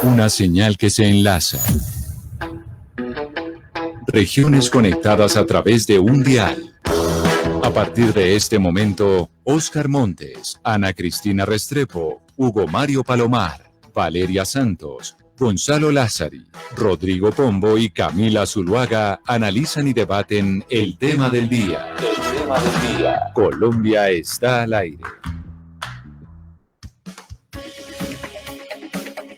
Una señal que se enlaza. Regiones conectadas a través de un dial. A partir de este momento, Óscar Montes, Ana Cristina Restrepo, Hugo Mario Palomar, Valeria Santos, Gonzalo Lázari, Rodrigo Pombo y Camila Zuluaga analizan y debaten el tema del día. El tema del día. Colombia está al aire.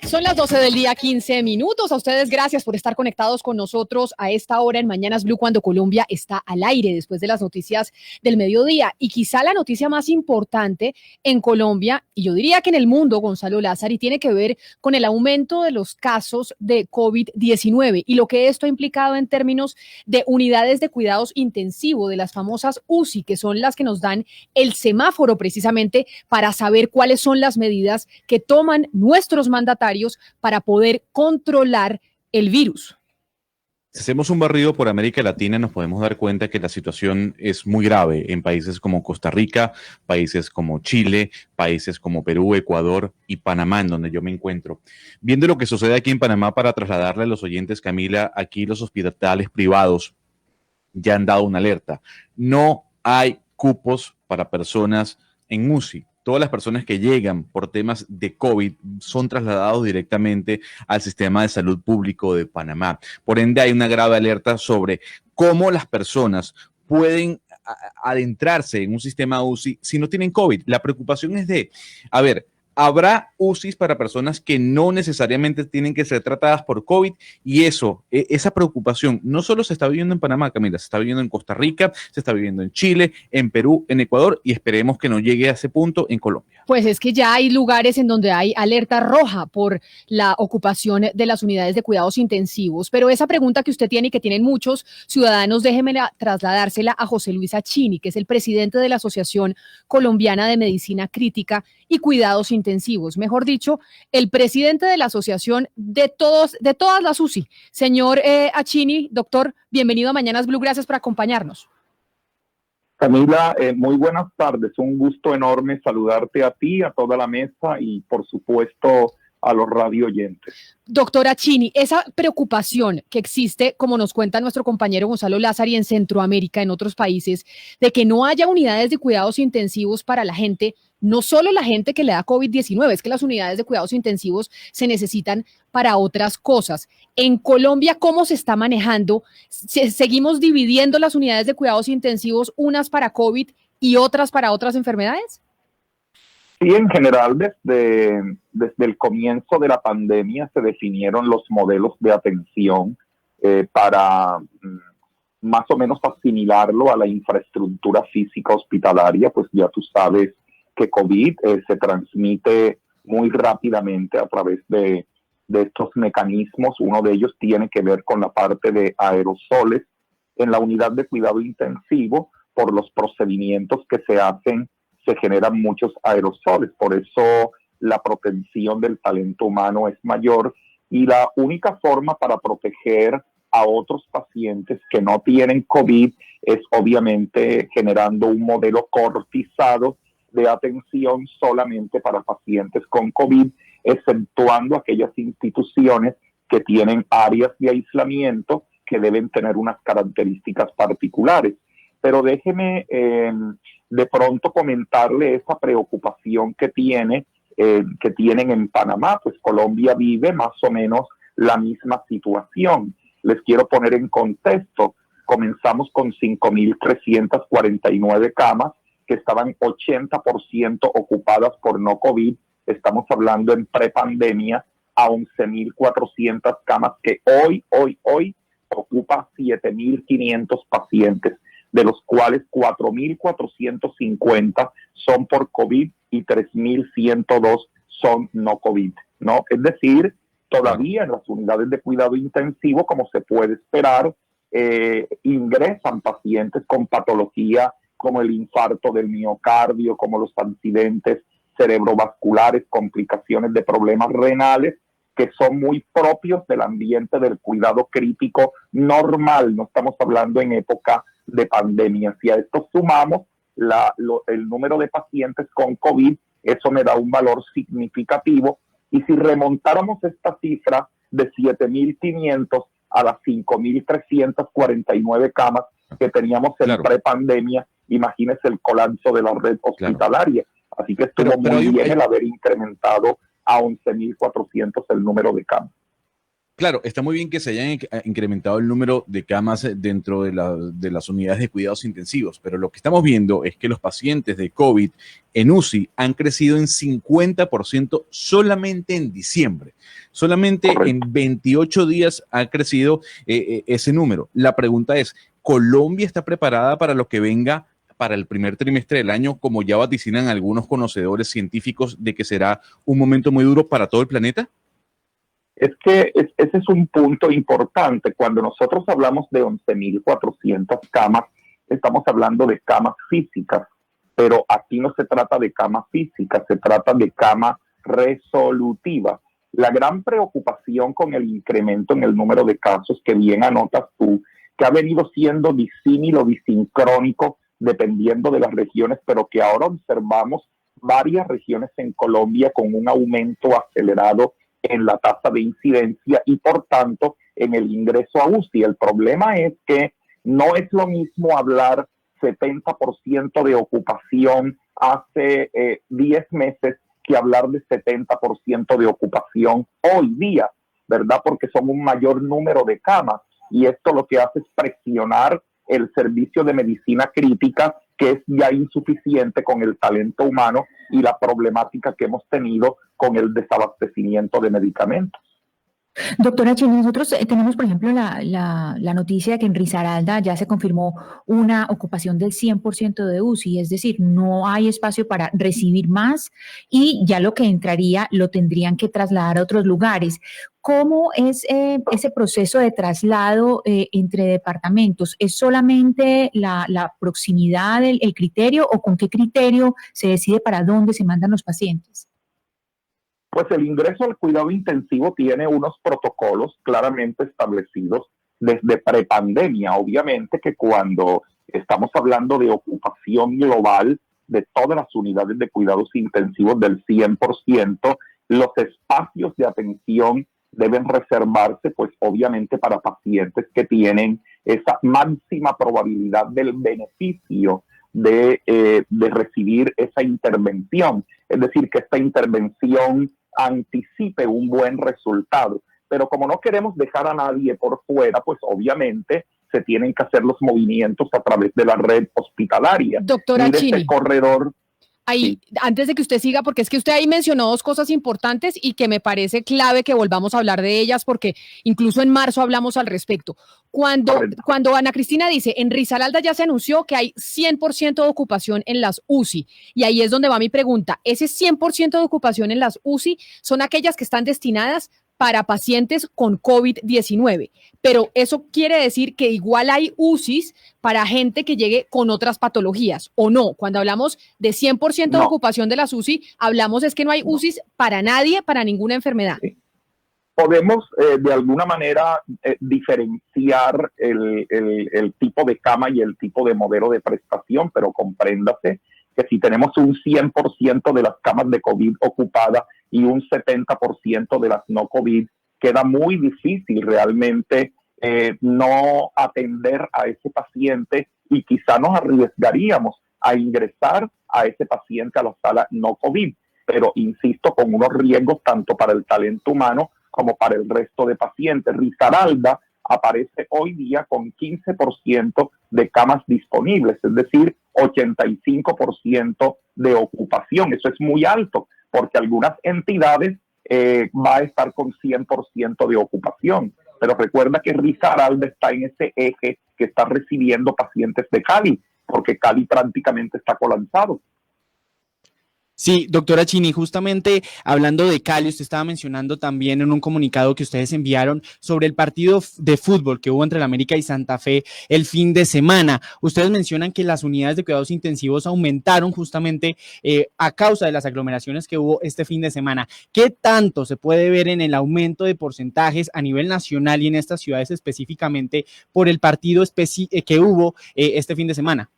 Son las 12 del día, 15 minutos. A ustedes gracias por estar conectados con nosotros a esta hora en Mañanas Blue, cuando Colombia está al aire después de las noticias del mediodía. Y quizá la noticia más importante en Colombia, y yo diría que en el mundo, Gonzalo Lázari, tiene que ver con el aumento de los casos de COVID-19 y lo que esto ha implicado en términos de unidades de cuidados intensivos, de las famosas UCI, que son las que nos dan el semáforo precisamente para saber cuáles son las medidas que toman nuestros mandatarios para poder controlar el virus. Si hacemos un barrido por América Latina, nos podemos dar cuenta que la situación es muy grave en países como Costa Rica, países como Chile, países como Perú, Ecuador y Panamá, en donde yo me encuentro. Viendo lo que sucede aquí en Panamá, para trasladarle a los oyentes, Camila, aquí los hospitales privados ya han dado una alerta. No hay cupos para personas en UCI. Todas las personas que llegan por temas de COVID son trasladados directamente al sistema de salud público de Panamá. Por ende, hay una grave alerta sobre cómo las personas pueden adentrarse en un sistema UCI si no tienen COVID. La preocupación es habrá UCIs para personas que no necesariamente tienen que ser tratadas por COVID, y esa preocupación no solo se está viviendo en Panamá, Camila, se está viviendo en Costa Rica, se está viviendo en Chile, en Perú, en Ecuador, y esperemos que no llegue a ese punto en Colombia. Pues es que ya hay lugares en donde hay alerta roja por la ocupación de las unidades de cuidados intensivos, pero esa pregunta que usted tiene y que tienen muchos ciudadanos, déjeme trasladársela a José Luis Achini, que es el presidente de la Asociación Colombiana de Medicina Crítica y Cuidados Intensivos, mejor dicho, el presidente de la asociación de todas las UCI. Señor Achini, doctor, bienvenido a Mañanas Blue, gracias por acompañarnos. Camila, muy buenas tardes, un gusto enorme saludarte a ti, a toda la mesa y por supuesto a los radio oyentes. Doctora Achini, esa preocupación que existe, como nos cuenta nuestro compañero Gonzalo Lázari, en Centroamérica, en otros países, de que no haya unidades de cuidados intensivos para la gente, no solo la gente que le da COVID-19, es que las unidades de cuidados intensivos se necesitan para otras cosas. En Colombia, ¿cómo se está manejando? ¿Seguimos dividiendo las unidades de cuidados intensivos, unas para COVID y otras para otras enfermedades? Sí, en general, desde el comienzo de la pandemia se definieron los modelos de atención para más o menos asimilarlo a la infraestructura física hospitalaria. Pues ya tú sabes que COVID se transmite muy rápidamente a través de estos mecanismos. Uno de ellos tiene que ver con la parte de aerosoles en la unidad de cuidado intensivo. Por los procedimientos que se hacen, se generan muchos aerosoles, por eso la protección del talento humano es mayor, y la única forma para proteger a otros pacientes que no tienen COVID es obviamente generando un modelo cortizado de atención solamente para pacientes con COVID, exceptuando aquellas instituciones que tienen áreas de aislamiento que deben tener unas características particulares. Pero déjeme de pronto comentarle esa preocupación que tienen en Panamá. Pues Colombia vive más o menos la misma situación. Les quiero poner en contexto. Comenzamos con 5.349 camas que estaban 80% ocupadas por no COVID. Estamos hablando en prepandemia a 11.400 camas que hoy ocupa 7.500 pacientes, de los cuales 4.450 son por COVID y 3.102 son no COVID, ¿no? Es decir, todavía en las unidades de cuidado intensivo, como se puede esperar, ingresan pacientes con patología como el infarto del miocardio, como los accidentes cerebrovasculares, complicaciones de problemas renales, que son muy propios del ambiente del cuidado crítico normal. No estamos hablando en época de pandemia. Si a esto sumamos el número de pacientes con COVID, eso me da un valor significativo Y si remontáramos esta cifra de 7.500 a las 5.349 camas que teníamos en prepandemia, imagínese el colapso de la red hospitalaria. Así que estuvo muy bien el haber incrementado a 11.400 el número de camas. Claro, está muy bien que se hayan incrementado el número de camas dentro de las unidades de cuidados intensivos, pero lo que estamos viendo es que los pacientes de COVID en UCI han crecido en 50% solamente en diciembre. Solamente en 28 días ha crecido ese número. La pregunta es, ¿Colombia está preparada para lo que venga para el primer trimestre del año, como ya vaticinan algunos conocedores científicos, de que será un momento muy duro para todo el planeta? Es que ese es un punto importante. Cuando nosotros hablamos de 11.400 camas, estamos hablando de camas físicas, pero aquí no se trata de camas físicas, se trata de camas resolutivas. La gran preocupación con el incremento en el número de casos, que bien anotas tú, que ha venido siendo disímil o disincrónico dependiendo de las regiones, pero que ahora observamos varias regiones en Colombia con un aumento acelerado en la tasa de incidencia y por tanto en el ingreso a UCI. El problema es que no es lo mismo hablar 70% de ocupación hace 10 meses que hablar de 70% de ocupación hoy día, ¿verdad? Porque son un mayor número de camas y esto lo que hace es presionar el servicio de medicina crítica, que es ya insuficiente con el talento humano y la problemática que hemos tenido con el desabastecimiento de medicamentos. Doctora Chini, nosotros tenemos, por ejemplo, la noticia de que en Risaralda ya se confirmó una ocupación del 100% de UCI, es decir, no hay espacio para recibir más y ya lo que entraría lo tendrían que trasladar a otros lugares. ¿Cómo es ese proceso de traslado entre departamentos? ¿Es solamente la proximidad, el criterio, o con qué criterio se decide para dónde se mandan los pacientes? Pues el ingreso al cuidado intensivo tiene unos protocolos claramente establecidos desde prepandemia. Obviamente que cuando estamos hablando de ocupación global de todas las unidades de cuidados intensivos del 100%, los espacios de atención deben reservarse, pues obviamente para pacientes que tienen esa máxima probabilidad del beneficio de recibir esa intervención. Es decir, que esta intervención anticipe un buen resultado. Pero como no queremos dejar a nadie por fuera, pues obviamente se tienen que hacer los movimientos a través de la red hospitalaria. Doctora Chini, este corredor. ahí, sí, antes de que usted siga, porque es que usted ahí mencionó dos cosas importantes y que me parece clave que volvamos a hablar de ellas, porque incluso en marzo hablamos al respecto. Cuando Ana Cristina dice, en Risaralda ya se anunció que hay 100% de ocupación en las UCI, y ahí es donde va mi pregunta, ¿ese 100% de ocupación en las UCI son aquellas que están destinadas para pacientes con COVID-19? Pero eso quiere decir que igual hay UCIs para gente que llegue con otras patologías, ¿o no? Cuando hablamos de 100% de ocupación de las UCI, hablamos es que no hay UCIs para nadie, para ninguna enfermedad. Sí. Podemos de alguna manera diferenciar el tipo de cama y el tipo de modelo de prestación, pero compréndase que si tenemos un 100% de las camas de COVID ocupadas y un 70% de las no COVID, queda muy difícil realmente no atender a ese paciente y quizá nos arriesgaríamos a ingresar a ese paciente a la sala no COVID, pero insisto, con unos riesgos tanto para el talento humano como para el resto de pacientes. Risaralda aparece hoy día con 15% de camas disponibles, es decir, 85% de ocupación. Eso es muy alto, porque algunas entidades va a estar con 100% de ocupación. Pero recuerda que Risaralda está en ese eje que está recibiendo pacientes de Cali, porque Cali prácticamente está colapsado. Sí, doctora Chini, justamente hablando de Cali, usted estaba mencionando también en un comunicado que ustedes enviaron sobre el partido de fútbol que hubo entre el América y Santa Fe el fin de semana. Ustedes mencionan que las unidades de cuidados intensivos aumentaron justamente a causa de las aglomeraciones que hubo este fin de semana. ¿Qué tanto se puede ver en el aumento de porcentajes a nivel nacional y en estas ciudades específicamente por el partido que hubo este fin de semana?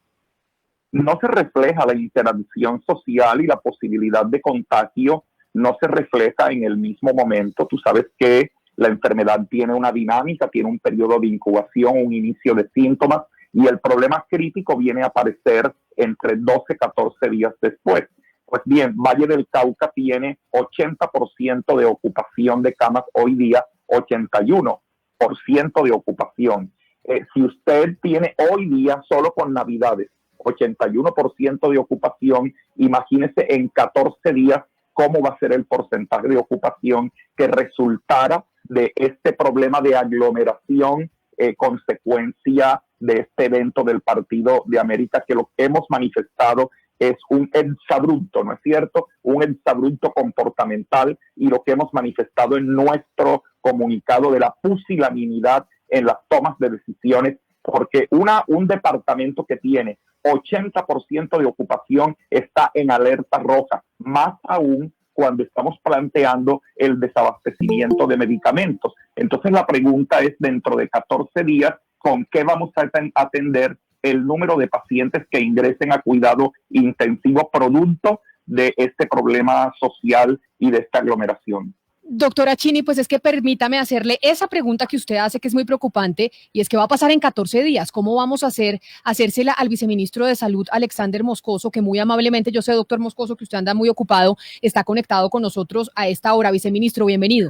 No se refleja la interacción social y la posibilidad de contagio no se refleja en el mismo momento. Tú sabes que la enfermedad tiene una dinámica, tiene un periodo de incubación, un inicio de síntomas, y el problema crítico viene a aparecer entre 12 y 14 días después. Pues bien, Valle del Cauca tiene 80% de ocupación de camas hoy día, 81% de ocupación. Si usted tiene hoy día, solo con Navidades, 81% de ocupación, imagínese en 14 días cómo va a ser el porcentaje de ocupación que resultara de este problema de aglomeración, consecuencia de este evento del Partido de América, que lo que hemos manifestado es un exabrupto, ¿no es cierto? Un exabrupto comportamental, y lo que hemos manifestado en nuestro comunicado de la pusilanimidad en las tomas de decisiones, porque un departamento que tiene 80% de ocupación está en alerta roja, más aún cuando estamos planteando el desabastecimiento de medicamentos. Entonces la pregunta es, dentro de 14 días, ¿con qué vamos a atender el número de pacientes que ingresen a cuidado intensivo producto de este problema social y de esta aglomeración? Doctora Chini, pues es que permítame hacerle esa pregunta que usted hace, que es muy preocupante, y es que va a pasar en 14 días. ¿Cómo vamos a hacérsela al viceministro de Salud, Alexander Moscoso, que muy amablemente, yo sé, doctor Moscoso, que usted anda muy ocupado, está conectado con nosotros a esta hora? Viceministro, bienvenido.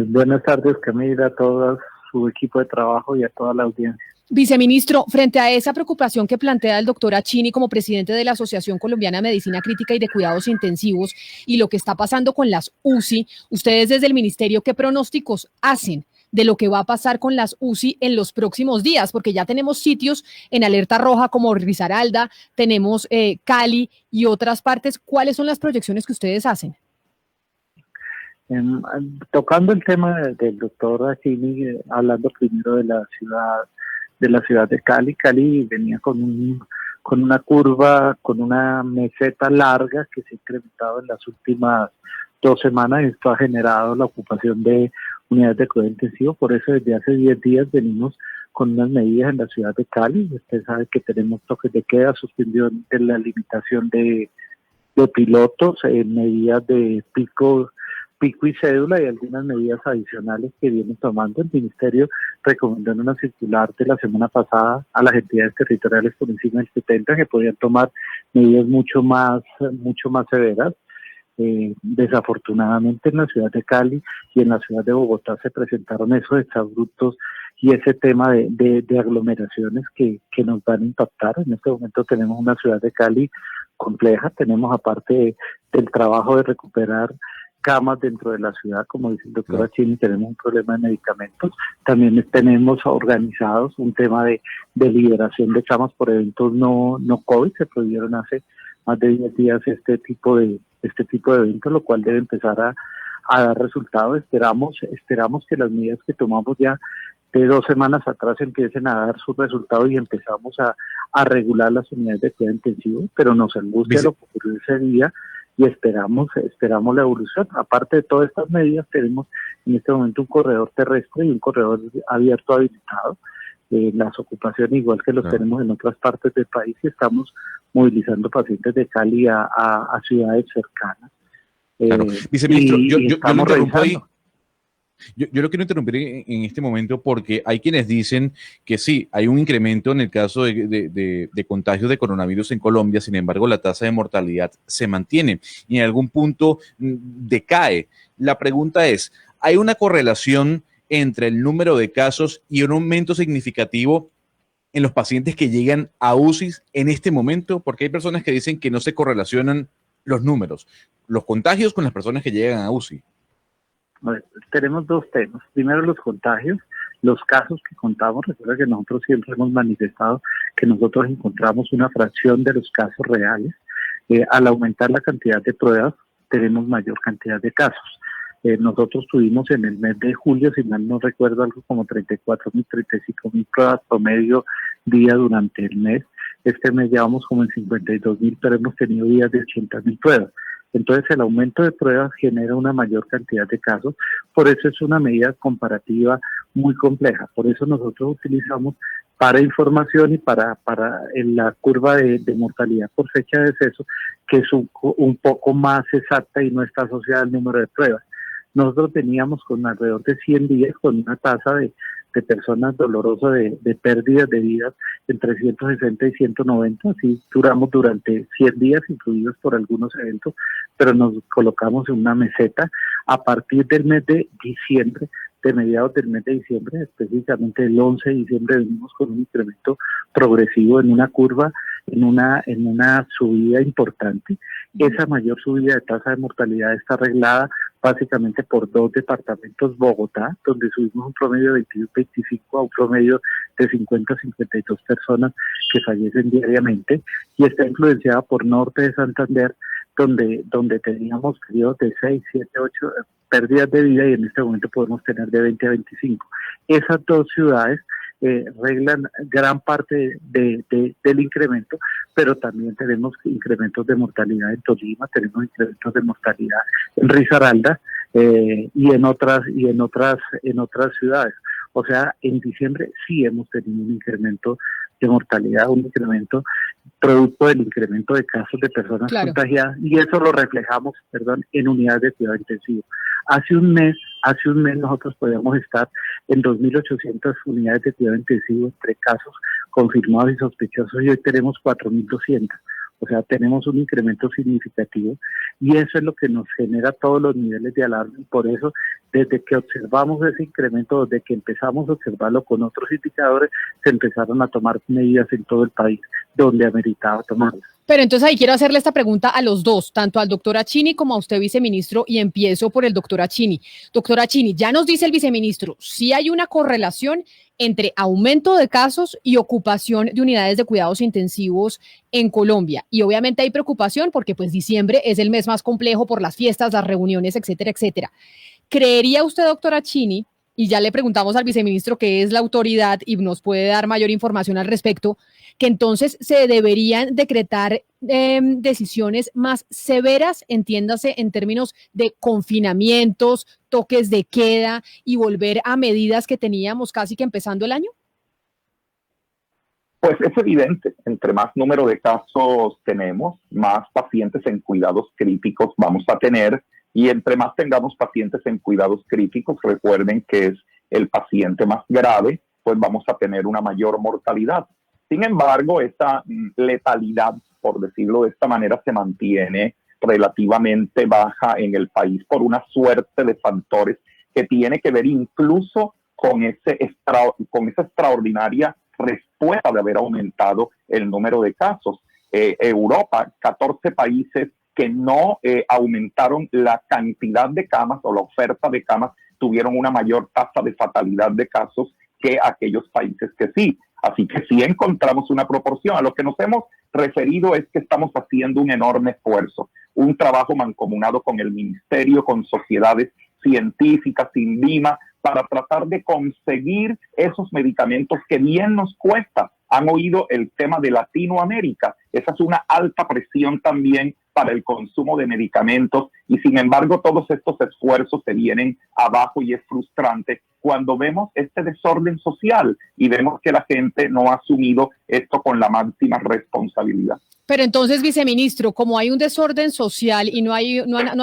Buenas tardes, Camila, a todo su equipo de trabajo y a toda la audiencia. Viceministro, frente a esa preocupación que plantea el doctor Achini como presidente de la Asociación Colombiana de Medicina Crítica y de Cuidados Intensivos, y lo que está pasando con las UCI, ustedes desde el ministerio, ¿qué pronósticos hacen de lo que va a pasar con las UCI en los próximos días? Porque ya tenemos sitios en alerta roja como Risaralda, tenemos Cali y otras partes. ¿Cuáles son las proyecciones que ustedes hacen? Tocando el tema del doctor Achini, hablando primero de la ciudad de Cali. Cali venía con una curva, con una meseta larga que se ha incrementado en las últimas 2 semanas, y esto ha generado la ocupación de unidades de cuidado intensivo. Por eso desde hace 10 días venimos con unas medidas en la ciudad de Cali. Usted sabe que tenemos toques de queda, suspensión de la limitación de pilotos, medidas de pico y cédula, y algunas medidas adicionales que vienen tomando. El Ministerio recomendó en una circular de la semana pasada a las entidades territoriales por encima del 70 que podían tomar medidas mucho más severas. Desafortunadamente en la ciudad de Cali y en la ciudad de Bogotá se presentaron esos exabruptos y ese tema de aglomeraciones que nos van a impactar. En este momento tenemos una ciudad de Cali compleja, tenemos, aparte del trabajo de recuperar camas dentro de la ciudad, como dice el doctor Achini, tenemos un problema de medicamentos. También tenemos organizados un tema de liberación de camas por eventos no COVID. Se prohibieron hace más de 10 días este tipo de eventos, lo cual debe empezar a dar resultados. Esperamos que las medidas que tomamos ya de 2 semanas atrás empiecen a dar sus resultados y empezamos a regular las unidades de cuidado intensivo, pero nos angustia lo que ocurrió ese día, y esperamos la evolución. Aparte de todas estas medidas, tenemos en este momento un corredor terrestre y un corredor abierto habilitado. Las ocupaciones, igual que los tenemos en otras partes del país, y estamos movilizando pacientes de Cali a ciudades cercanas. Claro. Viceministro, yo lo interrumpo ahí. Yo lo quiero interrumpir en este momento porque hay quienes dicen que sí, hay un incremento en el caso de contagios de coronavirus en Colombia. Sin embargo, la tasa de mortalidad se mantiene y en algún punto decae. La pregunta es, ¿hay una correlación entre el número de casos y un aumento significativo en los pacientes que llegan a UCI en este momento? Porque hay personas que dicen que no se correlacionan los números, los contagios con las personas que llegan a UCI. Tenemos 2 temas. Primero, los contagios, los casos que contamos. Recuerda que nosotros siempre hemos manifestado que nosotros encontramos una fracción de los casos reales. Al aumentar la cantidad de pruebas, tenemos mayor cantidad de casos. Nosotros tuvimos en el mes de julio, si mal no recuerdo, algo como 34.000, 35.000 pruebas promedio día durante el mes. Este mes llevamos como en 52.000, pero hemos tenido días de 80.000 pruebas. Entonces el aumento de pruebas genera una mayor cantidad de casos, por eso es una medida comparativa muy compleja. Por eso nosotros utilizamos para información y para la curva de mortalidad por fecha de deceso, que es un poco más exacta y no está asociada al número de pruebas. Nosotros teníamos con alrededor de 100 días con una tasa de personas dolorosas de pérdidas de vidas entre 160 y 190, así duramos durante 100 días, incluidos por algunos eventos, pero nos colocamos en una meseta a partir del mes de diciembre, de mediados del mes de diciembre, específicamente el 11 de diciembre, venimos con un incremento progresivo en una curva, en una subida importante. Esa mayor subida de tasa de mortalidad está arreglada básicamente por dos departamentos, Bogotá, donde subimos un promedio de 21-25 a un promedio de 50-52 personas que fallecen diariamente, y está influenciada por Norte de Santander, donde teníamos periodos de 6, 7, 8 pérdidas de vida, y en este momento podemos tener de 20 a 25. Esas dos ciudades reglan gran parte del incremento, pero también tenemos incrementos de mortalidad en Tolima, tenemos incrementos de mortalidad en Risaralda y en otras ciudades. O sea, en diciembre sí hemos tenido un incremento de mortalidad, un incremento producto del incremento de casos de personas contagiadas, y eso lo reflejamos, en unidades de cuidado intensivo. Hace un mes nosotros podíamos estar en 2.800 unidades de cuidado intensivo entre casos confirmados y sospechosos, y hoy tenemos 4.200. O sea, tenemos un incremento significativo, y eso es lo que nos genera todos los niveles de alarma, y por eso, desde que observamos ese incremento, desde que empezamos a observarlo con otros indicadores, se empezaron a tomar medidas en todo el país donde ameritaba tomarlas. Pero entonces ahí quiero hacerle esta pregunta a los dos, tanto al doctor Achini como a usted, viceministro, y empiezo por el doctor Achini. Doctor Achini, ya nos dice el viceministro, sí hay una correlación entre aumento de casos y ocupación de unidades de cuidados intensivos en Colombia. Y obviamente hay preocupación porque pues diciembre es el mes más complejo por las fiestas, las reuniones, etcétera, etcétera. ¿Creería usted, doctor Achini, y ya le preguntamos al viceministro que es la autoridad y nos puede dar mayor información al respecto, que entonces se deberían decretar decisiones más severas, entiéndase, en términos de confinamientos, toques de queda y volver a medidas que teníamos casi que empezando el año? Pues es evidente, entre más número de casos tenemos, más pacientes en cuidados críticos vamos a tener, y entre más tengamos pacientes en cuidados críticos, recuerden que es el paciente más grave, pues vamos a tener una mayor mortalidad. Sin embargo, esta letalidad, por decirlo de esta manera, se mantiene relativamente baja en el país por una suerte de factores que tiene que ver incluso con esa extraordinaria respuesta de haber aumentado el número de casos. Europa, 14 países que no aumentaron la cantidad de camas o la oferta de camas, tuvieron una mayor tasa de fatalidad de casos que aquellos países que sí. Así que sí encontramos una proporción. A lo que nos hemos referido es que estamos haciendo un enorme esfuerzo, un trabajo mancomunado con el Ministerio, con sociedades científicas, INVIMA, para tratar de conseguir esos medicamentos que bien nos cuesta. Han oído el tema de Latinoamérica. Esa es una alta presión también para el consumo de medicamentos, y sin embargo todos estos esfuerzos se vienen abajo, y es frustrante cuando vemos este desorden social y vemos que la gente no ha asumido esto con la máxima responsabilidad. Pero entonces, viceministro, como hay un desorden social y no ha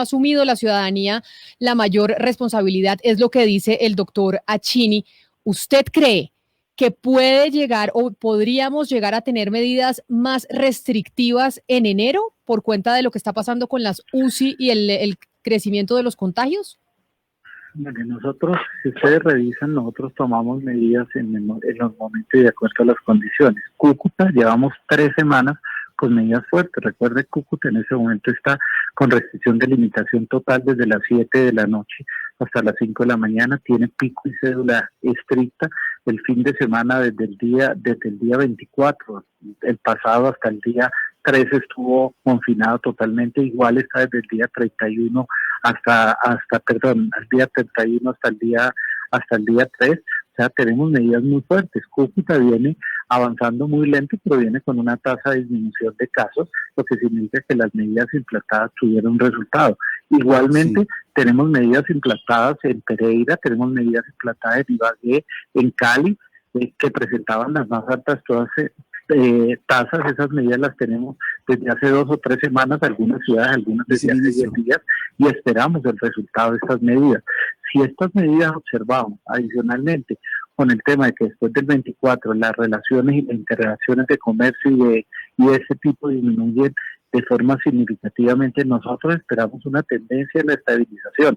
asumido la ciudadanía la mayor responsabilidad, es lo que dice el doctor Achini, ¿usted cree que puede llegar o podríamos llegar a tener medidas más restrictivas en enero por cuenta de lo que está pasando con las UCI y el crecimiento de los contagios? Bueno, nosotros, si ustedes revisan, nosotros tomamos medidas en los momentos y de acuerdo a las condiciones. Cúcuta, llevamos 3 semanas con medidas fuertes. Recuerde, Cúcuta en ese momento está con restricción de limitación total desde las 7 de la noche hasta las 5 de la mañana, tiene pico y cédula estricta. El fin de semana desde el día 24, el pasado hasta el día 3 estuvo confinado totalmente, igual está desde el día 31 al día 31 hasta el día 3. O sea, tenemos medidas muy fuertes. Cúcuta viene avanzando muy lento, pero viene con una tasa de disminución de casos, lo que significa que las medidas implantadas tuvieron resultado. Igualmente, tenemos medidas implantadas en Pereira, tenemos medidas implantadas en Ibagué, en Cali, que presentaban las más altas tasas. Esas medidas las tenemos desde hace 2 o 3 semanas, algunas ciudades, algunas desde hace 10 días, y esperamos el resultado de estas medidas. Si estas medidas observamos adicionalmente con el tema de que después del 24 las relaciones y las interrelaciones de comercio y ese tipo disminuyen de forma significativamente, nosotros esperamos una tendencia en la estabilización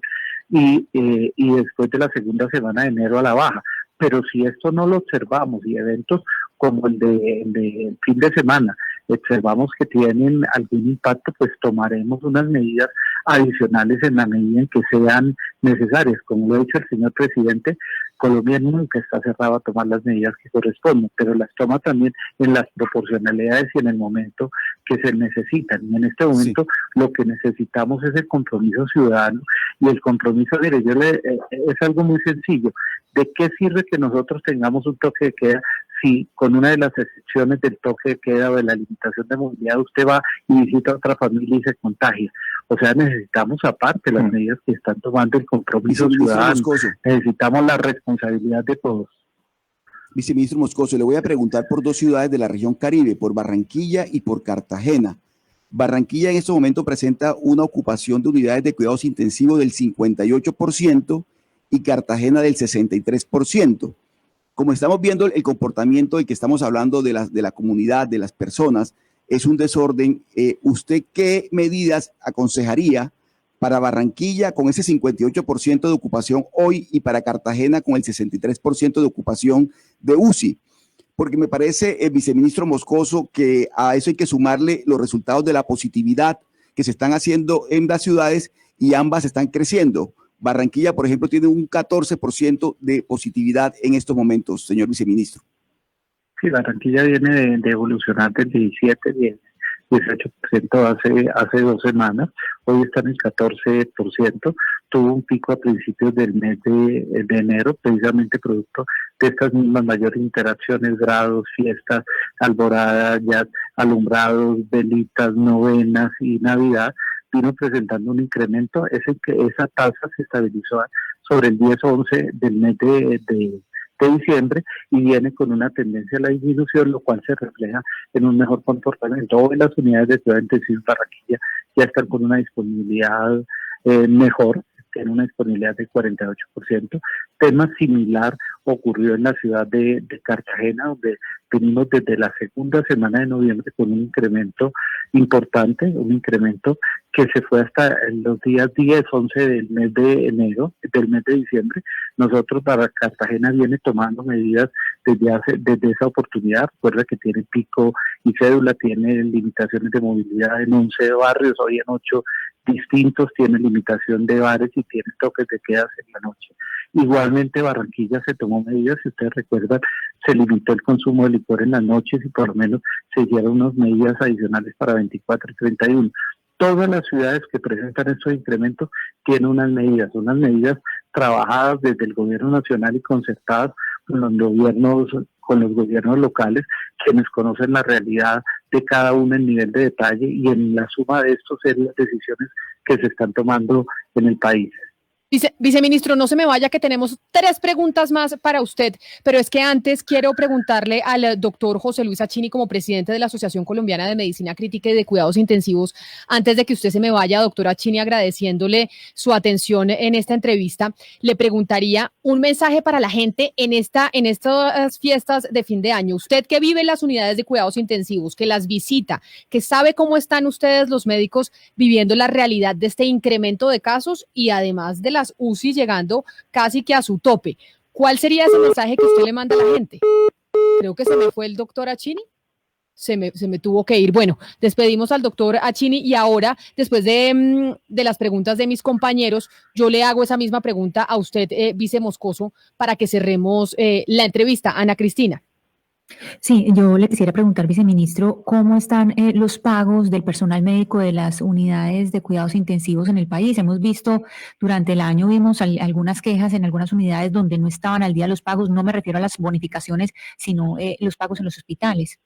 y después de la segunda semana de enero a la baja. Pero si esto no lo observamos y eventos como el de fin de semana observamos que tienen algún impacto, pues tomaremos unas medidas adicionales en la medida en que sean necesarias. Como lo ha dicho el señor presidente, Colombia nunca está cerrado a tomar las medidas que corresponden, pero las toma también en las proporcionalidades y en el momento que se necesitan. Y en este momento lo que necesitamos es el compromiso ciudadano, y el compromiso, mire, es algo muy sencillo. ¿De qué sirve que nosotros tengamos un toque de queda si con una de las excepciones del toque de queda o de la limitación de movilidad usted va y visita a otra familia y se contagia? O sea, necesitamos aparte las medidas que están tomando el compromiso ciudadano, necesitamos la responsabilidad de todos. Viceministro Moscoso, le voy a preguntar por 2 ciudades de la región Caribe, por Barranquilla y por Cartagena. Barranquilla en este momento presenta una ocupación de unidades de cuidados intensivos del 58% y Cartagena del 63%. Como estamos viendo el comportamiento de que estamos hablando de la comunidad, de las personas, es un desorden. ¿Usted qué medidas aconsejaría para Barranquilla con ese 58% de ocupación hoy y para Cartagena con el 63% de ocupación de UCI? Porque me parece, viceministro Moscoso, que a eso hay que sumarle los resultados de la positividad que se están haciendo en las ciudades, y ambas están creciendo. Barranquilla, por ejemplo, tiene un 14% de positividad en estos momentos, señor viceministro. Sí, Barranquilla viene de evolucionar del 17, 18% hace 2 semanas, hoy está en el 14%, tuvo un pico a principios del mes de enero, precisamente producto de estas mismas mayores interacciones, grados, fiestas, alboradas, ya alumbrados, velitas, novenas y Navidad, vino presentando un incremento. Esa tasa se estabilizó sobre el 10-11 del mes de diciembre y viene con una tendencia a la disminución, lo cual se refleja en un mejor comportamiento. Hoy las unidades de cuidado intensivo en Barranquilla ya están con una disponibilidad mejor, tiene una disponibilidad de 48%. Tema similar ocurrió en la ciudad de Cartagena, donde venimos desde la segunda semana de noviembre con un incremento importante, un incremento que se fue hasta los días 10, 11 del mes de enero, del mes de diciembre. Nosotros para Cartagena viene tomando medidas desde esa oportunidad. Recuerda que tiene pico y cédula, tiene limitaciones de movilidad en 11 barrios, hoy en 8 distintos, tiene limitación de bares y tiene toques de quedas en la noche. Igualmente Barranquilla se tomó medidas, si ustedes recuerdan, se limitó el consumo de licor en las noches y por lo menos se hicieron unas medidas adicionales para 24 y 31. Todas las ciudades que presentan estos incrementos tienen unas medidas trabajadas desde el gobierno nacional y concertadas con los gobiernos locales, quienes conocen la realidad de cada uno en nivel de detalle, y en la suma de estos son las decisiones que se están tomando en el país. Viceministro, no se me vaya, que tenemos 3 preguntas más para usted, pero es que antes quiero preguntarle al doctor José Luis Achini, como presidente de la Asociación Colombiana de Medicina Crítica y de Cuidados Intensivos, antes de que usted se me vaya, doctor Achini, agradeciéndole su atención en esta entrevista, le preguntaría un mensaje para la gente en estas fiestas de fin de año. Usted que vive en las unidades de cuidados intensivos, que las visita, que sabe cómo están ustedes los médicos viviendo la realidad de este incremento de casos y además de las UCI llegando casi que a su tope. ¿Cuál sería ese mensaje que usted le manda a la gente? Creo que se me fue el doctor Achini. Se me tuvo que ir. Bueno, despedimos al doctor Achini y ahora, después de las preguntas de mis compañeros, yo le hago esa misma pregunta a usted, vice Moscoso, para que cerremos la entrevista. Ana Cristina. Sí, yo le quisiera preguntar, viceministro, ¿cómo están los pagos del personal médico de las unidades de cuidados intensivos en el país? Hemos visto durante el año, vimos algunas quejas en algunas unidades donde no estaban al día los pagos. No me refiero a las bonificaciones, sino los pagos en los hospitales.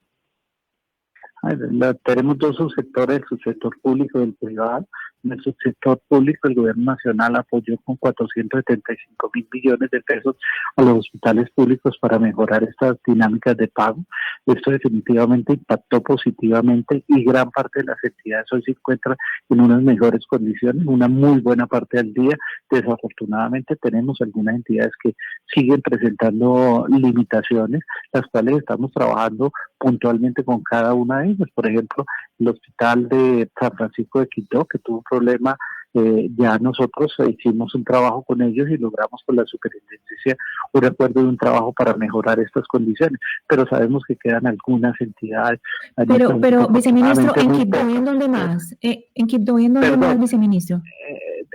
Tenemos 2 subsectores, el subsector público y el privado. En el subsector público, el gobierno nacional apoyó con 475.000 millones de pesos a los hospitales públicos para mejorar estas dinámicas de pago. Esto definitivamente impactó positivamente y gran parte de las entidades hoy se encuentran en unas mejores condiciones, una muy buena parte del día. Desafortunadamente tenemos algunas entidades que siguen presentando limitaciones, las cuales estamos trabajando puntualmente con cada una de ellas. Por ejemplo, el hospital de San Francisco de Quito, que tuvo un problema, ya nosotros hicimos un trabajo con ellos y logramos con la superintendencia un acuerdo de un trabajo para mejorar estas condiciones, pero sabemos que quedan algunas entidades. Pero viceministro, ¿en Quibdó y en dónde más? ¿En Quibdó y en dónde más, viceministro?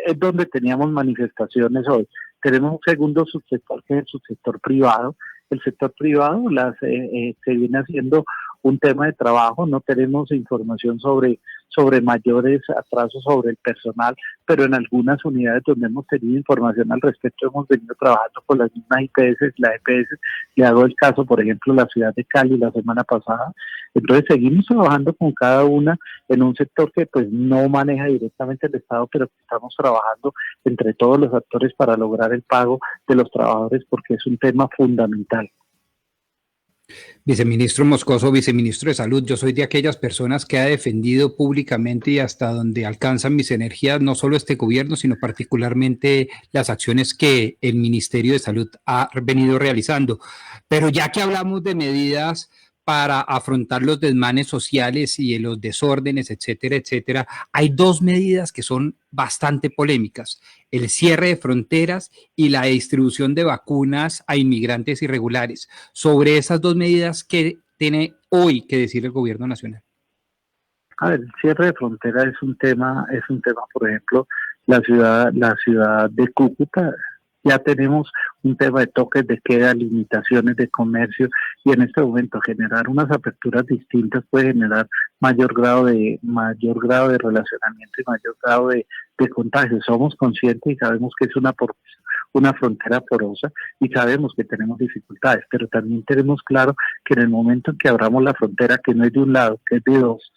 Es donde teníamos manifestaciones hoy. Tenemos un segundo subsector, que es el subsector privado. El sector privado se viene haciendo un tema de trabajo, no tenemos información sobre mayores atrasos sobre el personal, pero en algunas unidades donde hemos tenido información al respecto hemos venido trabajando con las mismas IPS, la EPS. Le hago el caso, por ejemplo, la ciudad de Cali la semana pasada. Entonces seguimos trabajando con cada una en un sector que pues no maneja directamente el Estado, pero que estamos trabajando entre todos los actores para lograr el pago de los trabajadores, porque es un tema fundamental. Viceministro Moscoso, viceministro de Salud, yo soy de aquellas personas que ha defendido públicamente y hasta donde alcanzan mis energías, no solo este gobierno, sino particularmente las acciones que el Ministerio de Salud ha venido realizando. Pero ya que hablamos de medidas para afrontar los desmanes sociales y los desórdenes, etcétera, etcétera, hay dos medidas que son bastante polémicas: el cierre de fronteras y la distribución de vacunas a inmigrantes irregulares. Sobre esas dos medidas, ¿qué tiene hoy que decir el gobierno nacional? A ver, el cierre de frontera es un tema, por ejemplo, la ciudad de Cúcuta. Ya tenemos un tema de toques de queda, limitaciones de comercio, y en este momento generar unas aperturas distintas puede generar mayor grado de relacionamiento y mayor grado de contagio. Somos conscientes y sabemos que es una frontera porosa y sabemos que tenemos dificultades, pero también tenemos claro que en el momento en que abramos la frontera, que no es de un lado, que es de dos,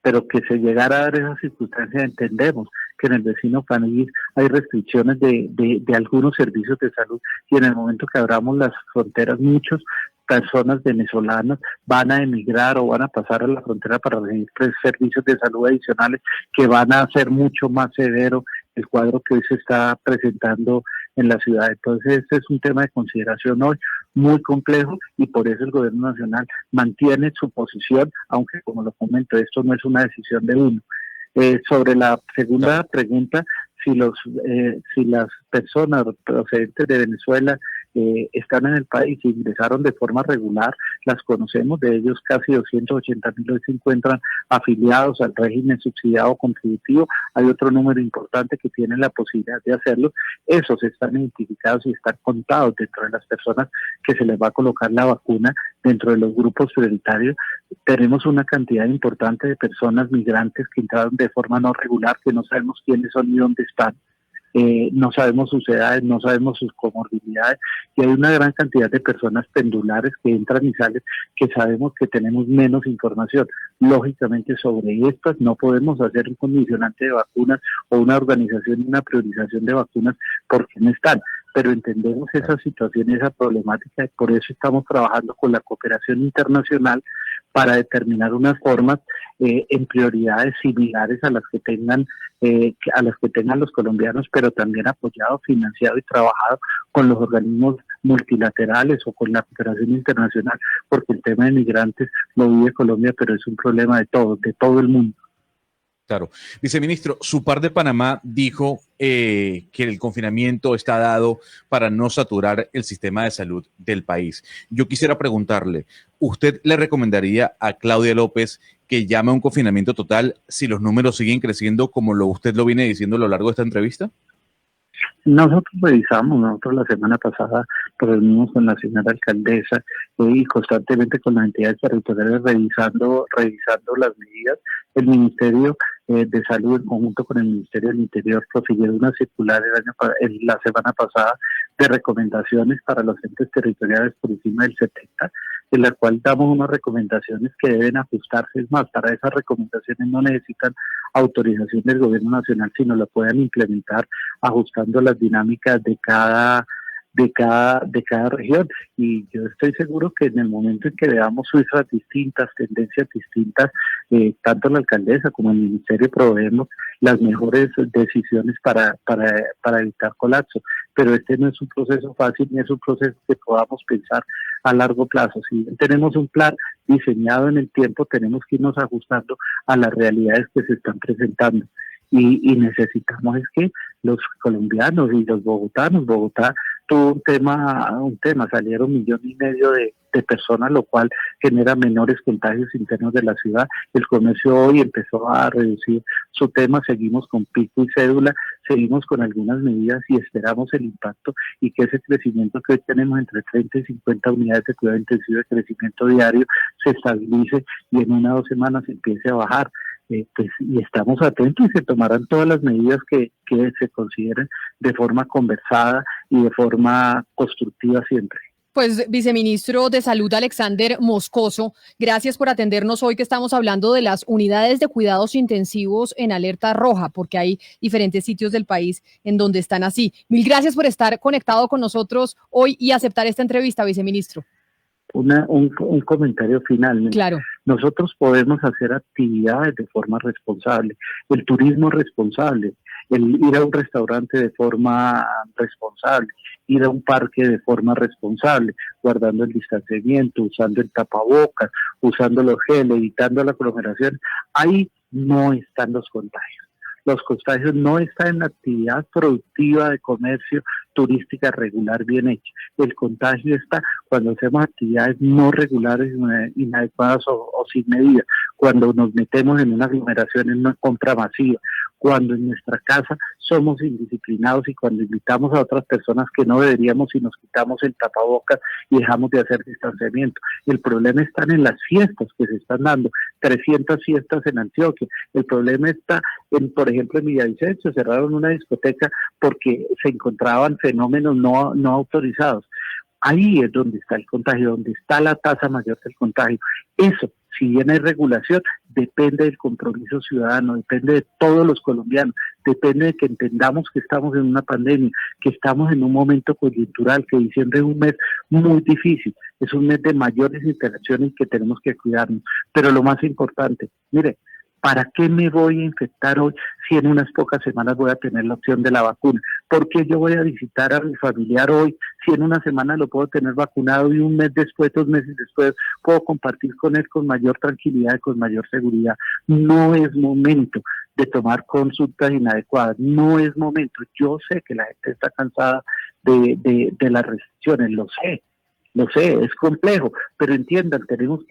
pero que se llegara a dar esas circunstancias, entendemos que en el vecino país hay restricciones de algunos servicios de salud, y en el momento que abramos las fronteras, muchas personas venezolanas van a emigrar o van a pasar a la frontera para recibir servicios de salud adicionales que van a hacer mucho más severo el cuadro que hoy se está presentando en la ciudad. Entonces, este es un tema de consideración hoy muy complejo, y por eso el gobierno nacional mantiene su posición, aunque, como lo comento, esto no es una decisión de uno. Sobre la segunda pregunta, si las personas procedentes de Venezuela están en el país y ingresaron de forma regular, las conocemos. De ellos casi 280.000 hoy se encuentran afiliados al régimen subsidiado contributivo. Hay otro número importante que tienen la posibilidad de hacerlo. Esos están identificados y están contados dentro de las personas que se les va a colocar la vacuna dentro de los grupos prioritarios. Tenemos una cantidad importante de personas migrantes que entraron de forma no regular, que no sabemos quiénes son ni dónde están. No sabemos sus edades, no sabemos sus comorbilidades, y hay una gran cantidad de personas pendulares que entran y salen, que sabemos que tenemos menos información. Lógicamente, sobre estas no podemos hacer un condicionante de vacunas o una organización y una priorización de vacunas porque no están, pero entendemos esa situación y esa problemática, y por eso estamos trabajando con la cooperación internacional para determinar unas formas en prioridades similares a las que tengan los colombianos, pero también apoyado, financiado y trabajado con los organismos multilaterales o con la cooperación internacional, porque el tema de migrantes lo vive Colombia, pero es un problema de todo el mundo. Claro. Viceministro, su par de Panamá dijo que el confinamiento está dado para no saturar el sistema de salud del país. Yo quisiera preguntarle, ¿usted le recomendaría a Claudia López que llame a un confinamiento total si los números siguen creciendo como usted lo viene diciendo a lo largo de esta entrevista? Nosotros la semana pasada reunimos con la señora alcaldesa y constantemente con las entidades territoriales revisando las medidas. El Ministerio de Salud, en conjunto con el Ministerio del Interior, prosiguieron una circular la semana pasada de recomendaciones para los entes territoriales por encima del 70. en la cual damos unas recomendaciones que deben ajustarse. Es más, para esas recomendaciones no necesitan autorización del gobierno nacional, sino la puedan implementar ajustando las dinámicas de cada región. Y yo estoy seguro que en el momento en que veamos cifras distintas, tendencias distintas, tanto la alcaldesa como el ministerio proveemos las mejores decisiones para evitar colapso. Pero este no es un proceso fácil, ni es un proceso que podamos pensar a largo plazo. Si tenemos un plan diseñado en el tiempo, tenemos que irnos ajustando a las realidades que se están presentando. Y necesitamos es que los colombianos y los bogotanos, Bogotá tuvo un tema, salieron 1,5 millones de personas, lo cual genera menores contagios internos de la ciudad. El comercio hoy empezó a reducir su tema, seguimos con pico y cédula, seguimos con algunas medidas y esperamos el impacto y que ese crecimiento que hoy tenemos entre 30 y 50 unidades de cuidado intensivo de crecimiento diario se estabilice y en 1 o 2 semanas empiece a bajar. Y estamos atentos y se tomarán todas las medidas que se consideren de forma conversada y de forma constructiva siempre. Pues, viceministro de Salud Alexander Moscoso, gracias por atendernos hoy que estamos hablando de las unidades de cuidados intensivos en alerta roja, porque hay diferentes sitios del país en donde están así. Mil gracias por estar conectado con nosotros hoy y aceptar esta entrevista, viceministro. Un comentario final. Claro. Nosotros podemos hacer actividades de forma responsable, el turismo responsable, el ir a un restaurante de forma responsable, ir a un parque de forma responsable, guardando el distanciamiento, usando el tapabocas, usando los gel, evitando la aglomeración. Ahí no están los contagios. Los contagios no están en la actividad productiva de comercio turística regular bien hecha. El contagio está cuando hacemos actividades no regulares, inadecuadas o sin medida, cuando nos metemos en una aglomeración, en una compra masiva, cuando en nuestra casa somos indisciplinados y cuando invitamos a otras personas que no deberíamos y nos quitamos el tapabocas y dejamos de hacer distanciamiento. El problema está en las fiestas que se están dando, 300 fiestas en Antioquia. El problema está por ejemplo, en Villavicencio cerraron una discoteca porque se encontraban fenómenos no autorizados. Ahí es donde está el contagio, donde está la tasa mayor del contagio. Eso, si bien hay regulación, depende del compromiso ciudadano, depende de todos los colombianos, depende de que entendamos que estamos en una pandemia, que estamos en un momento coyuntural, que diciembre es un mes muy difícil, es un mes de mayores interacciones y que tenemos que cuidarnos. Pero lo más importante, mire, ¿para qué me voy a infectar hoy si en unas pocas semanas voy a tener la opción de la vacuna? ¿Por qué yo voy a visitar a mi familiar hoy si en una semana lo puedo tener vacunado y un mes después, 2 meses después, puedo compartir con él con mayor tranquilidad y con mayor seguridad? No es momento de tomar consultas inadecuadas, no es momento. Yo sé que la gente está cansada de las restricciones, lo sé, es complejo, pero entiendan, tenemos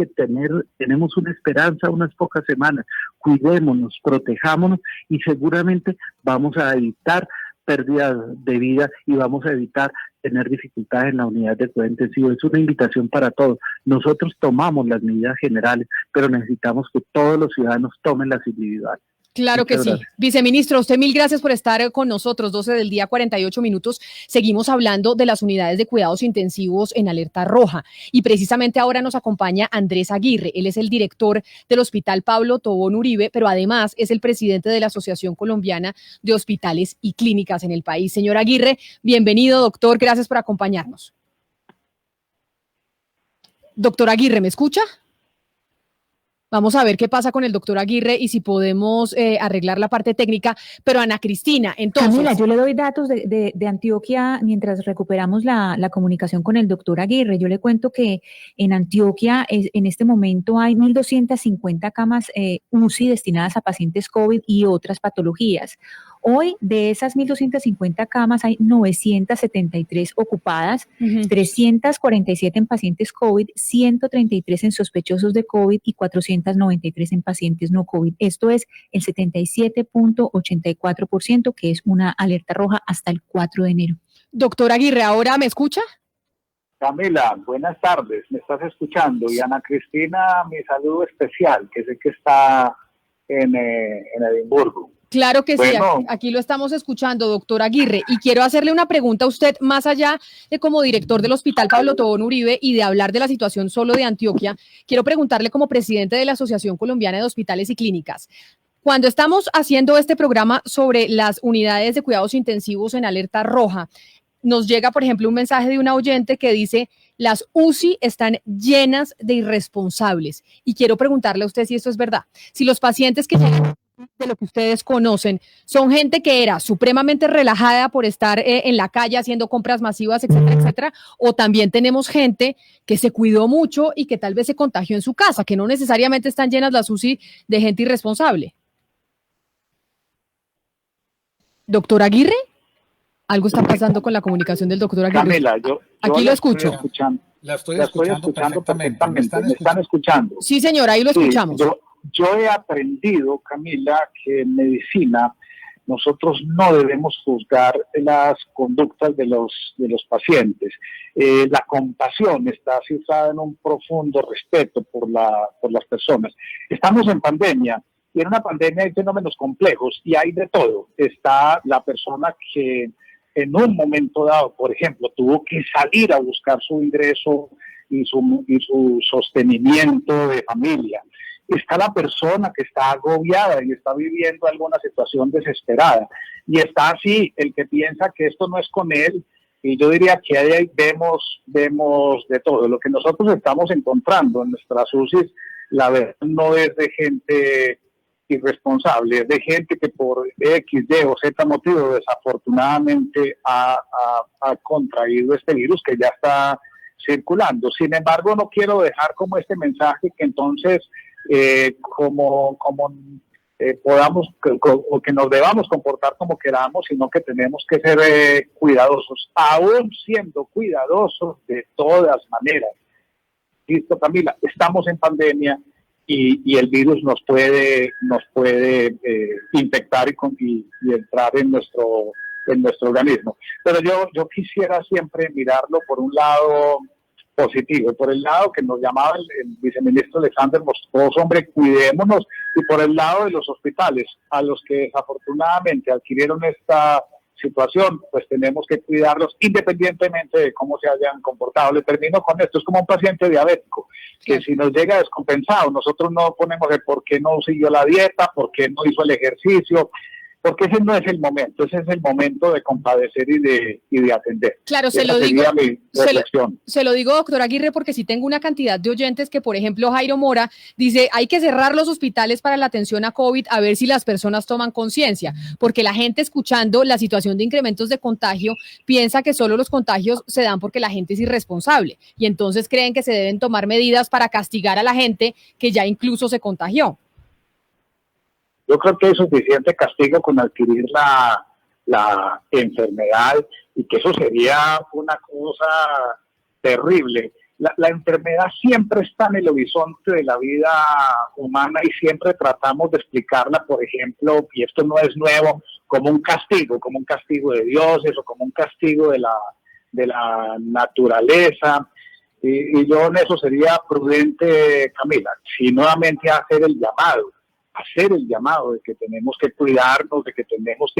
una esperanza, unas pocas semanas, cuidémonos, protejámonos y seguramente vamos a evitar pérdidas de vida y vamos a evitar tener dificultades en la unidad de cuidado intensivo. Es una invitación para todos. Nosotros tomamos las medidas generales, pero necesitamos que todos los ciudadanos tomen las individuales. Claro que sí. Viceministro, usted mil gracias por estar con nosotros. 12 del día, 48 minutos. Seguimos hablando de las unidades de cuidados intensivos en alerta roja. Y precisamente ahora nos acompaña Andrés Aguirre. Él es el director del Hospital Pablo Tobón Uribe, pero además es el presidente de la Asociación Colombiana de Hospitales y Clínicas en el país. Señor Aguirre, bienvenido, doctor. Gracias por acompañarnos. Doctor Aguirre, ¿me escucha? Vamos a ver qué pasa con el doctor Aguirre y si podemos arreglar la parte técnica. Pero Ana Cristina, entonces... Camila, yo le doy datos de Antioquia mientras recuperamos la comunicación con el doctor Aguirre. Yo le cuento que en Antioquia en este momento hay 1.250 camas UCI destinadas a pacientes COVID y otras patologías. Hoy, de esas 1.250 camas, hay 973 ocupadas, 347 en pacientes COVID, 133 en sospechosos de COVID y 493 en pacientes no COVID. Esto es el 77.84%, que es una alerta roja hasta el 4 de enero. Doctor Aguirre, ¿ahora me escucha? Camila, buenas tardes, ¿me estás escuchando? Y Ana Cristina, mi saludo especial, que sé que está en Edimburgo. Claro que Bueno. sí, aquí lo estamos escuchando, doctor Aguirre, y quiero hacerle una pregunta a usted, más allá de como director del Hospital Pablo Tobón Uribe y de hablar de la situación solo de Antioquia, quiero preguntarle como presidente de la Asociación Colombiana de Hospitales y Clínicas. Cuando estamos haciendo este programa sobre las unidades de cuidados intensivos en alerta roja, nos llega, por ejemplo, un mensaje de una oyente que dice: las UCI están llenas de irresponsables. Y quiero preguntarle a usted si esto es verdad. Si los pacientes que llegan, de lo que ustedes conocen, son gente que era supremamente relajada por estar en la calle haciendo compras masivas, etcétera, etcétera, o también tenemos gente que se cuidó mucho y que tal vez se contagió en su casa, que no necesariamente están llenas las UCI de gente irresponsable. Doctor Aguirre, algo está pasando con la comunicación del doctor Aguirre. Camila, yo aquí lo escucho. La estoy escuchando perfectamente. ¿Me están escuchando? Sí, señora, ahí lo escuchamos. Yo he aprendido, Camila, que en medicina nosotros no debemos juzgar las conductas de los pacientes. La compasión está cifrada en un profundo respeto por las personas. Estamos en pandemia, y en una pandemia hay fenómenos complejos y hay de todo. Está la persona que en un momento dado, por ejemplo, tuvo que salir a buscar su ingreso y su sostenimiento de familia. Está la persona que está agobiada y está viviendo alguna situación desesperada. Y está así el que piensa que esto no es con él. Y yo diría que ahí vemos de todo. Lo que nosotros estamos encontrando en nuestras UCIs, la verdad, no es de gente irresponsable, es de gente que por X, Y o Z motivo desafortunadamente ha contraído este virus que ya está circulando. Sin embargo, no quiero dejar como este mensaje que entonces podamos o que nos debamos comportar como queramos, sino que tenemos que ser cuidadosos, aún siendo cuidadosos de todas maneras. Listo, Camila, estamos en pandemia y el virus nos puede infectar y entrar en nuestro organismo. Pero yo quisiera siempre mirarlo por un lado positivo, por el lado que nos llamaba el viceministro Alexander Moscoso, hombre, cuidémonos, y por el lado de los hospitales, a los que desafortunadamente adquirieron esta situación, pues tenemos que cuidarlos independientemente de cómo se hayan comportado. Le termino con esto: es como un paciente diabético, que si nos llega descompensado, nosotros no ponemos el por qué no siguió la dieta, por qué no hizo el ejercicio, porque ese no es el momento, ese es el momento de compadecer y de atender. Claro, se lo digo, doctor Aguirre, porque sí tengo una cantidad de oyentes que, por ejemplo, Jairo Mora dice: hay que cerrar los hospitales para la atención a COVID, a ver si las personas toman conciencia, porque la gente, escuchando la situación de incrementos de contagio, piensa que solo los contagios se dan porque la gente es irresponsable, y entonces creen que se deben tomar medidas para castigar a la gente que ya incluso se contagió. Yo creo que hay suficiente castigo con adquirir la enfermedad, y que eso sería una cosa terrible. La enfermedad siempre está en el horizonte de la vida humana y siempre tratamos de explicarla, por ejemplo, y esto no es nuevo, como un castigo de dioses o como un castigo de la naturaleza. Y yo en eso sería prudente, Camila, si nuevamente hacer el llamado de que tenemos que cuidarnos, de que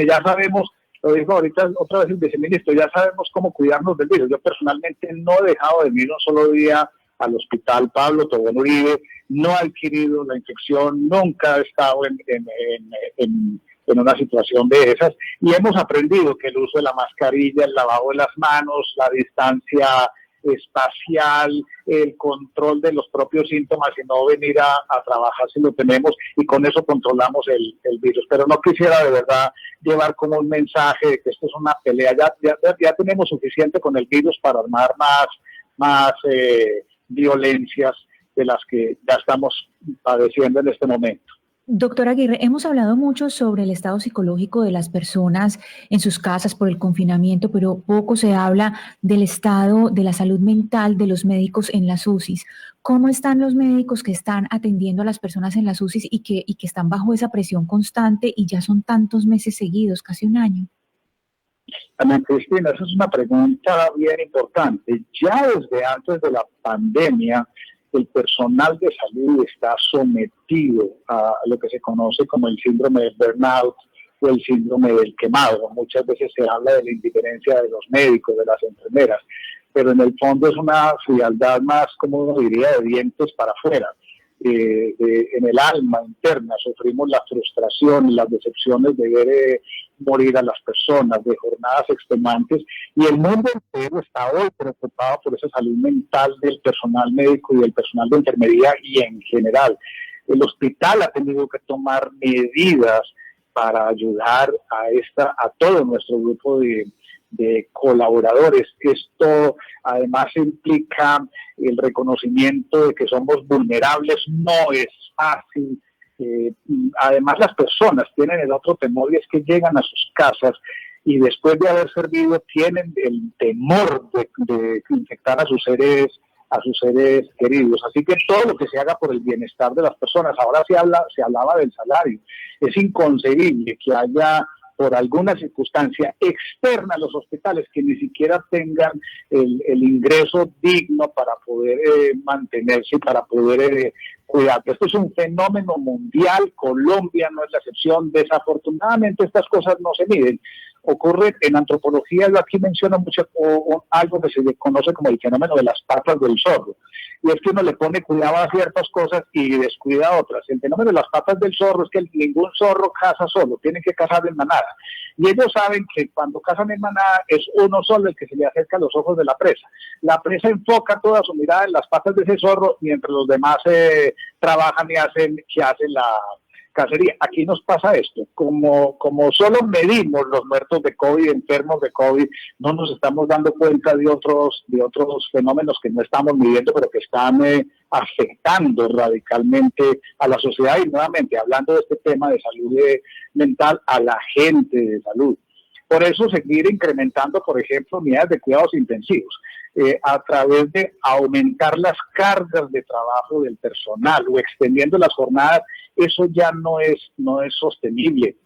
ya sabemos, lo dijo ahorita otra vez el viceministro, ya sabemos cómo cuidarnos del virus. Yo personalmente no he dejado de ir un solo día al Hospital Pablo Tobón Uribe, no he adquirido la infección, nunca he estado en una situación de esas, y hemos aprendido que el uso de la mascarilla, el lavado de las manos, la distancia espacial, el control de los propios síntomas y no venir a trabajar si lo tenemos, y con eso controlamos el virus. Pero no quisiera de verdad llevar como un mensaje de que esto es una pelea. Ya tenemos suficiente con el virus para armar más violencias de las que ya estamos padeciendo en este momento. Doctor Aguirre, hemos hablado mucho sobre el estado psicológico de las personas en sus casas por el confinamiento, pero poco se habla del estado de la salud mental de los médicos en las UCIs. ¿Cómo están los médicos que están atendiendo a las personas en las UCIs y que están bajo esa presión constante y ya son tantos meses seguidos, casi un año? Ana Cristina, esa es una pregunta bien importante. Ya desde antes de la pandemia, el personal de salud está sometido a lo que se conoce como el síndrome de burnout o el síndrome del quemado. Muchas veces se habla de la indiferencia de los médicos, de las enfermeras, pero en el fondo es una frialdad más, como uno diría, de dientes para afuera. En el alma interna sufrimos la frustración, las decepciones de ver morir a las personas, de jornadas extenuantes, y el mundo entero está hoy preocupado por esa salud mental del personal médico y del personal de enfermería y en general. El hospital ha tenido que tomar medidas para ayudar a todo nuestro grupo de colaboradores. Esto además implica el reconocimiento de que somos vulnerables, no es fácil. Además las personas tienen el otro temor, y es que llegan a sus casas y después de haber servido tienen el temor de infectar a sus seres queridos. Así que todo lo que se haga por el bienestar de las personas. Ahora se hablaba del salario. Es inconcebible que haya, por alguna circunstancia externa a los hospitales, que ni siquiera tengan el ingreso digno para poder mantenerse, para poder cuidar. Esto es un fenómeno mundial, Colombia no es la excepción. Desafortunadamente estas cosas no se miden. Ocurre en antropología, yo aquí menciono mucho algo que se conoce como el fenómeno de las patas del zorro, y es que uno le pone cuidado a ciertas cosas y descuida a otras. El fenómeno de las patas del zorro es que ningún zorro caza solo, tienen que cazar en manada, y ellos saben que cuando cazan en manada es uno solo el que se le acerca a los ojos de la presa. La presa enfoca toda su mirada en las patas de ese zorro, mientras los demás trabajan y hacen la cacería. Aquí nos pasa esto, como solo medimos los muertos de COVID, enfermos de COVID, no nos estamos dando cuenta de otros fenómenos que no estamos midiendo, pero que están afectando radicalmente a la sociedad, y nuevamente hablando de este tema de salud mental, a la gente de salud. Por eso seguir incrementando, por ejemplo, unidades de cuidados intensivos, a través de aumentar las cargas de trabajo del personal o extendiendo las jornadas, eso ya no es sostenible.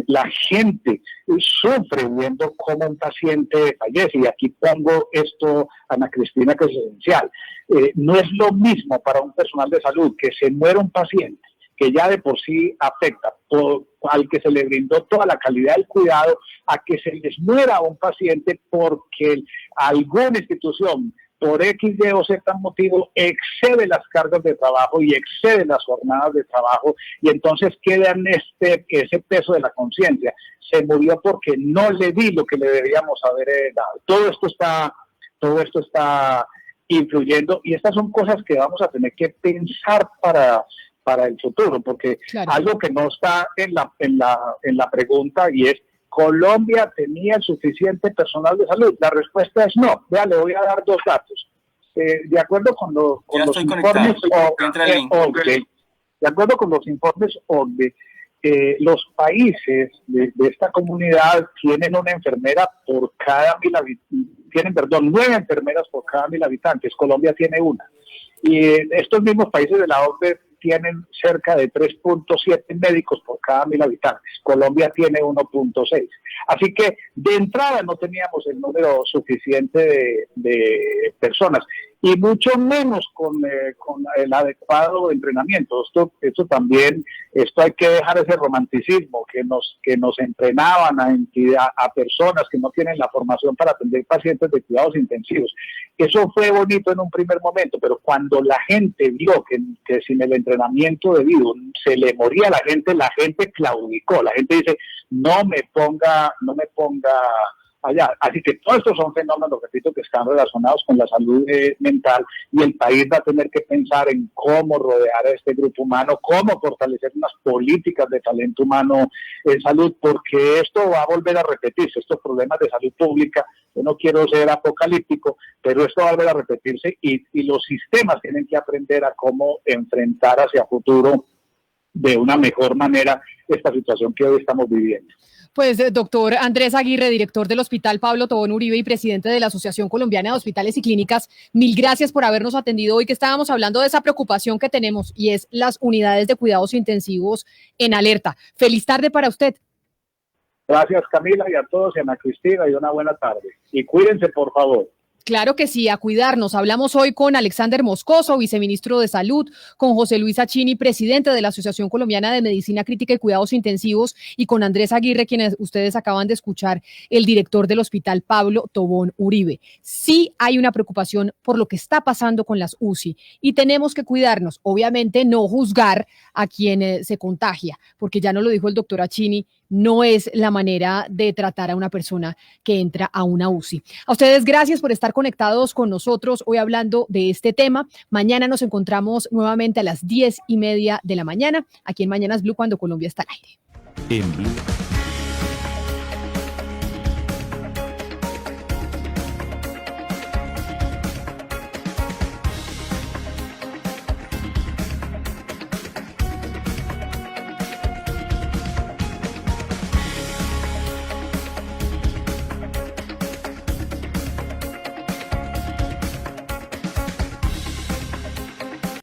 La gente sufre viendo cómo un paciente fallece, y aquí pongo esto, Ana Cristina, que es esencial. No es lo mismo para un personal de salud que se muera un paciente, que ya de por sí afecta, al que se le brindó toda la calidad del cuidado, a que se les muera a un paciente porque alguna institución, por X, Y o Z motivo, excede las cargas de trabajo y excede las jornadas de trabajo, y entonces queda en ese peso de la conciencia. Se murió porque no le di lo que le deberíamos haber dado. Todo esto está influyendo, y estas son cosas que vamos a tener que pensar para el futuro, porque claro, algo que no está en la pregunta, y es: ¿Colombia tenía el suficiente personal de salud? La respuesta es no. Vea, le voy a dar dos datos. De acuerdo con los informes OCDE, los países de esta comunidad tienen una enfermera por cada 1.000 habitantes. Tienen 9 enfermeras por cada 1.000 habitantes. Colombia tiene una. Y estos mismos países de la OCDE tienen cerca de 3.7 médicos por cada 1.000 habitantes. Colombia tiene 1.6. Así que de entrada no teníamos el número suficiente de personas, y mucho menos con el adecuado entrenamiento. Esto también, hay que dejar ese romanticismo que nos entrenaban a personas que no tienen la formación para atender pacientes de cuidados intensivos. Eso fue bonito en un primer momento, pero cuando la gente vio que sin el entrenamiento debido se le moría a la gente claudicó. La gente dice: no me ponga allá. Así que todos estos son fenómenos, repito, que están relacionados con la salud mental, y el país va a tener que pensar en cómo rodear a este grupo humano, cómo fortalecer unas políticas de talento humano en salud, porque esto va a volver a repetirse, estos problemas de salud pública. Yo no quiero ser apocalíptico, pero esto va a volver a repetirse, y los sistemas tienen que aprender a cómo enfrentar hacia futuro de una mejor manera esta situación que hoy estamos viviendo. Pues, doctor Andrés Aguirre, director del Hospital Pablo Tobón Uribe y presidente de la Asociación Colombiana de Hospitales y Clínicas, mil gracias por habernos atendido hoy, que estábamos hablando de esa preocupación que tenemos, y es las unidades de cuidados intensivos en alerta. Feliz tarde para usted. Gracias, Camila, y a todos, y a Ana Cristina, y una buena tarde. Y cuídense, por favor. Claro que sí, a cuidarnos. Hablamos hoy con Alexander Moscoso, viceministro de Salud, con José Luis Achini, presidente de la Asociación Colombiana de Medicina Crítica y Cuidados Intensivos, y con Andrés Aguirre, quienes ustedes acaban de escuchar, el director del Hospital Pablo Tobón Uribe. Sí hay una preocupación por lo que está pasando con las UCI y tenemos que cuidarnos. Obviamente no juzgar a quien se contagia, porque ya nos lo dijo el doctor Achini, no es la manera de tratar a una persona que entra a una UCI. A ustedes, gracias por estar conectados con nosotros hoy hablando de este tema. Mañana nos encontramos nuevamente a las 10:30 de la mañana, aquí en Mañanas Blue, cuando Colombia está al aire. En Blue.